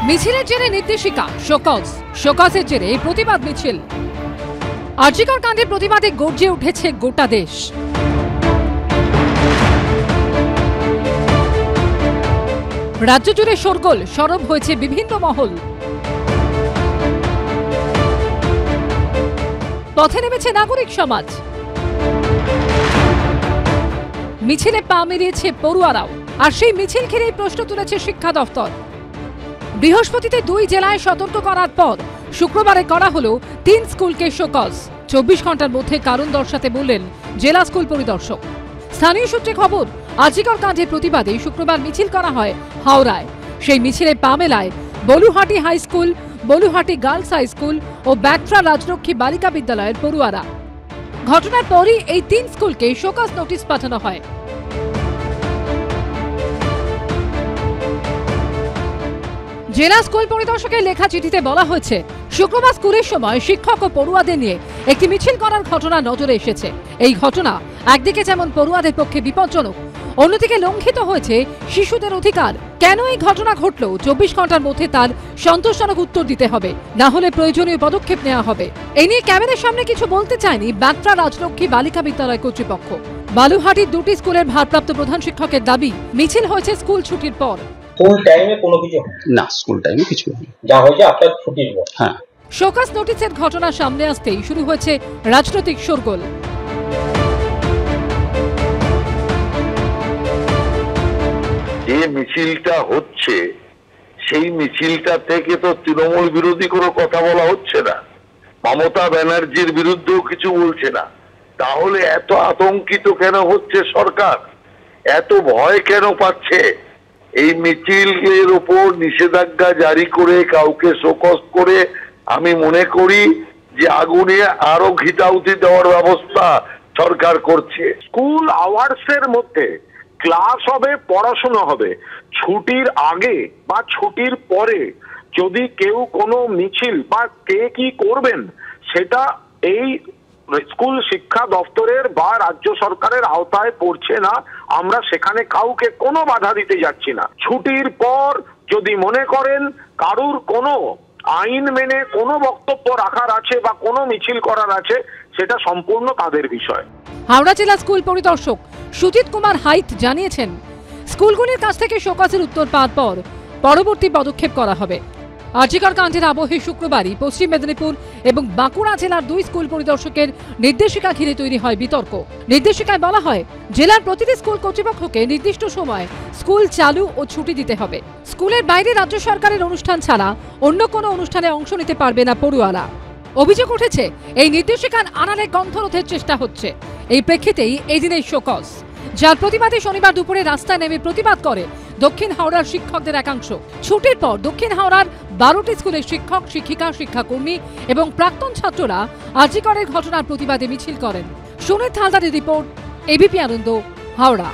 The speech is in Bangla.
মিছিলের জেরে নির্দেশিকা শোকজের জেরে প্রতিবাদ মিছিল। আরজিকর কাণ্ডের প্রতিবাদে গর্জে উঠেছে গোটা দেশ। রাজ্য জুড়ে শোরগোল, সরব হয়েছে বিভিন্ন মহল। পথে নেমেছে নাগরিক সমাজ। মিছিলে পা মিলিয়েছে পড়ুয়ারাও। আর সেই মিছিল ঘিরেই প্রশ্ন তুলেছে শিক্ষা দফতর। বৃহস্পতিতে 2 জেলায় সতর্ক করার পর শুক্রবারে করা হলো 3 স্কুলকে শোকজ। 24 ঘন্টার মধ্যে কারণ দর্শাতে বললেন জেলা স্কুল পরিদর্শক। স্থানীয় সূত্রে খবর, আরজিকর কাণ্ডের প্রতিবাদে শুক্রবার মিছিল করা হয় হাওড়ায়। সেই মিছিলে পা মেলায় Baluhati high school, Baluhati girls high school ও ব্যাটরা রাজলক্ষ্মী বালিকা বিদ্যালয়ের পড়ুয়ারা। ঘটনার পরই এই 3 স্কুলকে শোকজ নোটিশ পাঠানো হয়। জেলা স্কুল পরিদর্শকের লেখা চিঠিতে বলা হয়েছে, শুক্রবার স্কুলের সময় শিক্ষক ও পড়ুয়াদের নিয়ে একটি মিছিল করার ঘটনা নজরে এসেছে। এই ঘটনা একদিকে যেমন পড়ুয়াদের পক্ষে বিপজ্জনক, অন্যদিকে লঙ্ঘিত হয়েছে শিশুদের অধিকার। কেন এই ঘটনা ঘটল, 24 ঘন্টার মধ্যে তার সন্তোষজনক উত্তর দিতে হবে, না হলে প্রয়োজনীয় পদক্ষেপ নেওয়া হবে। এই নিয়ে ক্যামেরার সামনে কিছু বলতে চায়নি ব্যাটরা রাজলক্ষ্মী বালিকা বিদ্যালয় কর্তৃপক্ষ। বালুহাটির 2টি স্কুলের ভারপ্রাপ্ত প্রধান শিক্ষকের দাবি, মিছিল হয়েছে স্কুল ছুটির পর। স্কুল টাইমে কোনো কিছু না, স্কুল টাইমে কিছু হয়নি, যা হয়েছে আপনার ছুটির পর। হ্যাঁ, শোকজ নোটিশের ঘটনা সামনে আসতেই শুরু হয়েছে রাজনৈতিক শোরগোল। যে মিছিলটা হচ্ছে সেই মিছিলটা থেকে তো তৃণমূল বিরোধী কোনো কথা বলা হচ্ছে না, মমতা ব্যানার্জির বিরুদ্ধেও কিছু বলছে না। তাহলে এত আতঙ্কিত কেন হচ্ছে সরকার? এত ভয় কেন পাচ্ছে? এই মিছিলের উপর নিষেধাজ্ঞা জারি করে কাউকে শোকজ করে আমি মনে করি যে আগুনে আরো ঘিতাউতি দেওয়ার ব্যবস্থা সরকার করছে। স্কুল আওয়ার্সের মধ্যে ক্লাস হবে, পড়াশোনা হবে। ছুটির আগে বা ছুটির পরে যদি কেউ কোনো মিছিল বা কে কি করবেন সেটা এই স্কুল শিক্ষা দপ্তরের বা রাজ্য সরকারের আওতায় পড়ছে না। আমরা সেখানে কাউকে কোনো বাধা দিতে যাচ্ছি না। ছুটির পর যদি মনে করেন কারুর কোনো আইন মেনে কোনো বক্তব্য রাখার আছে বা কোনো মিছিল করার আছে, সেটা সম্পূর্ণ তাদের বিষয়। হাওড়া জেলা স্কুল পরিদর্শক সুজিত কুমার হাইত জানিয়েছেন, স্কুলগুলির কাছ থেকে শোকজের উত্তর পাওয়ার পর পরবর্তী পদক্ষেপ করা হবে। আরজিকর কাণ্ডের আবহে শুক্রবারই পশ্চিম মেদিনীপুর এবং বাঁকুড়া জেলার 2 স্কুল পরিদর্শকের নির্দেশিকা ঘিরে তৈরি হয় বিতর্ক। নির্দেশিকায় বলা হয়, জেলার প্রতিটি স্কুল কর্তৃপক্ষকে নির্দিষ্ট সময় স্কুল চালু ও ছুটি দিতে হবে। স্কুলের বাইরে রাজ্য সরকারের অনুষ্ঠান ছাড়া অন্য কোনো অনুষ্ঠানে অংশ নিতে পারবে না পড়ুয়ারা। অভিযোগ উঠেছে, এই নির্দেশিকার আড়ালে গন্ধরোধের চেষ্টা হচ্ছে। এই প্রেক্ষিতেই এই দিনের শোকজ, যার প্রতিবাদে শনিবার দুপুরে রাস্তায় নেমে প্রতিবাদ করে দক্ষিণ হাওড়ার শিক্ষকদের একাংশ। ছুটির পর দক্ষিণ হাওড়ার 12টি স্কুলের শিক্ষক, শিক্ষিকা, শিক্ষাকর্মী এবং প্রাক্তন ছাত্ররা আরজিকরের ঘটনার প্রতিবাদে মিছিল করেন। সুনীত হালদারের রিপোর্ট, এবিপি আনন্দ, হাওড়া।